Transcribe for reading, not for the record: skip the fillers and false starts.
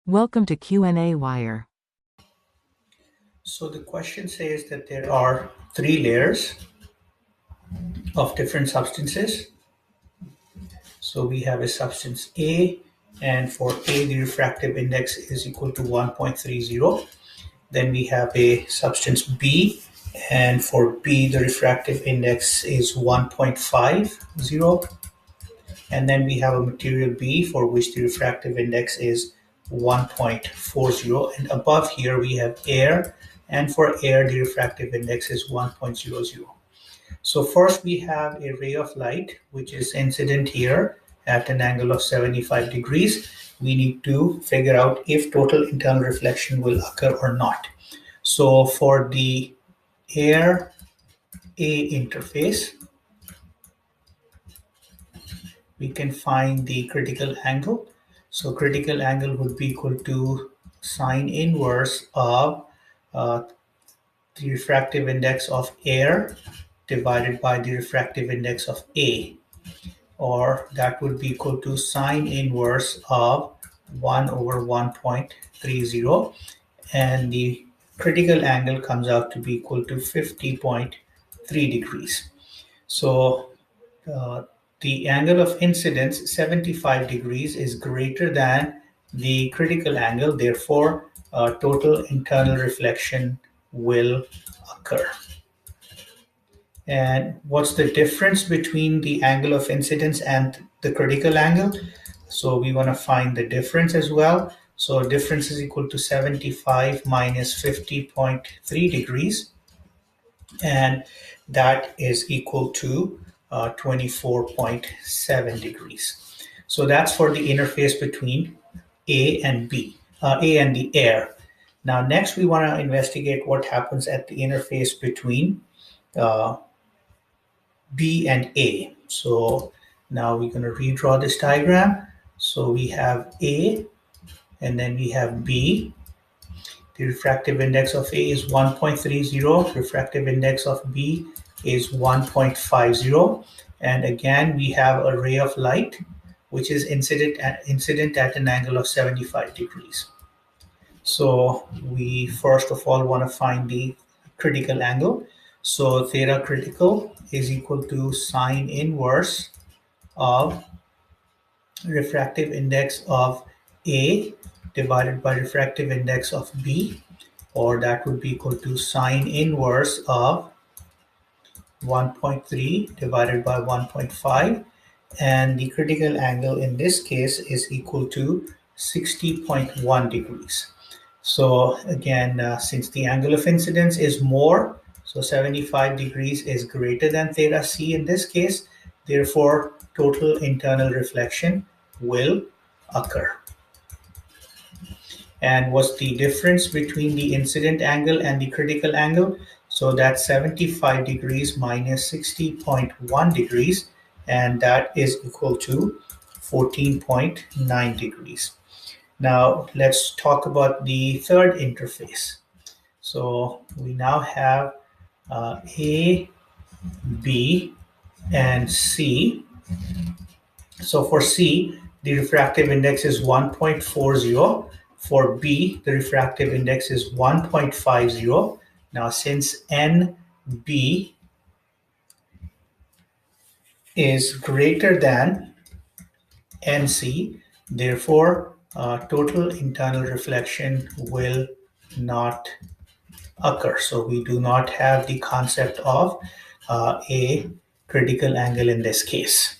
Welcome to qnawire. So the question says that there are three layers of different substances. So we have a substance A, and for A, the refractive index is equal to 1.30. Then we have a substance B, and for B, the refractive index is 1.50. And then we have a material B for which the refractive index is 1.40. And above here, we have air, and for air, the refractive index is 1.00. So first we have a ray of light, which is incident here at an angle of 75 degrees. We need to figure out if total internal reflection will occur or not. So for the air A interface, we can find the critical angle. So critical angle would be equal to sine inverse of uh, the refractive index of air divided by the refractive index of A, or that would be equal to sine inverse of 1 over 1.30, and the critical angle comes out to be equal to 50.3 degrees. So uh, the angle of incidence 75 degrees is greater than the critical angle, therefore total internal reflection will occur. And what's the difference between the angle of incidence and the critical angle? So we want to find the difference as well. So difference is equal to 75 minus 50.3 degrees, and that is equal to 24.7 degrees. So that's for the interface between A and B, A and the air. Now next we want to investigate what happens at the interface between uh, B and A. So now we're going to redraw this diagram. So we have A and then we have B. The refractive index of A is 1.30. Refractive index of B is 1.50. And again, we have a ray of light, which is incident at an angle of 75 degrees. So we first of all want to find the critical angle. So theta critical is equal to sine inverse of refractive index of A divided by refractive index of B, or that would be equal to sine inverse of 1.3 divided by 1.5, and the critical angle in this case is equal to 60.1 degrees. So again, since the angle of incidence is more, so 75 degrees is greater than theta c in this case, therefore total internal reflection will occur. And what's the difference between the incident angle and the critical angle? So that's 75 degrees minus 60.1 degrees, and that is equal to 14.9 degrees. Now let's talk about the third interface. So we now have A, B, and C. So for C, the refractive index is 1.40. For B, the refractive index is 1.50. Now since NB is greater than NC, therefore total internal reflection will not occur. So we do not have the concept of a critical angle in this case.